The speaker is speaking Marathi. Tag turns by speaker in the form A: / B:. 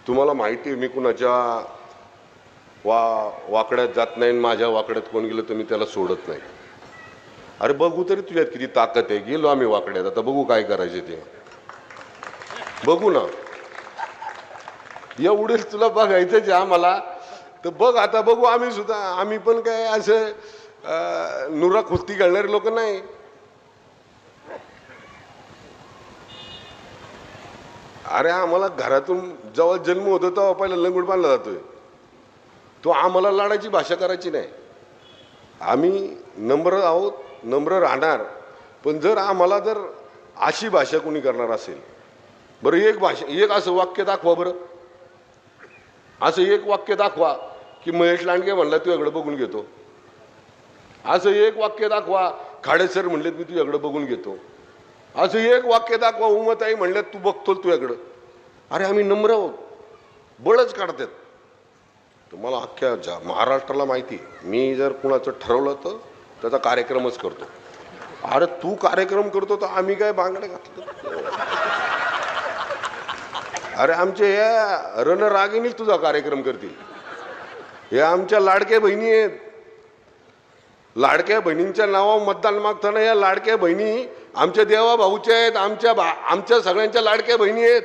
A: तुम्हाला माहिती आहे मी कुणाच्या वाकड्यात जात नाही, माझ्या वाकड्यात कोण गेलं तर मी त्याला सोडत नाही. अरे बघू तरी तुझ्यात किती ताकद आहे. गेलो आम्ही वाकड्यात, आता बघू काय करायचे ते बघू ना. एवढेच तुला बघायचंच आहे आम्हाला तर बघ, आता बघू आम्ही सुद्धा. आम्ही पण काय असं नुरा कुस्ती घालणारे लोक नाही. अरे आम्हाला घरातून जेव्हा जन्म होतो तेव्हा पहिला लंगूट बांधला जातोय. तो आम्हाला लाडाची भाषा करायची नाही. आम्ही नम्र आहोत, नम्र राहणार. पण जर आम्हाला जर अशी भाषा कोणी करणार असेल, बरं एक असं वाक्य दाखवा, बरं असं एक वाक्य दाखवा की महेश लांडगे म्हणला तुझ्याकडे बघून घेतो. असं एक वाक्य दाखवा खाडेसर म्हणलेत मी तुझ्याकडे बघून घेतो. असं एक वाक्य दाखवा उमाताई म्हणल्यात तू बघतो तुझ्याकडं. अरे आम्ही नम्र आहोत, बळच काढतात. तुम्हाला अख्ख्या महाराष्ट्राला माहिती आहे, मी जर कुणाचं ठरवलं तर त्याचा कार्यक्रमच करतो. अरे तू कार्यक्रम करतो तर आम्ही काय बांगडे घातलं? अरे आमचे या रणरागिणीच तुझा कार्यक्रम करतील. हे आमच्या लाडक्या बहिणी आहेत. लाडक्या बहिणींच्या नावावर मतदान मागताना या लाडक्या बहिणी आमच्या देवा भाऊच्या आहेत, आमच्या सगळ्यांच्या लाडक्या बहिणी आहेत.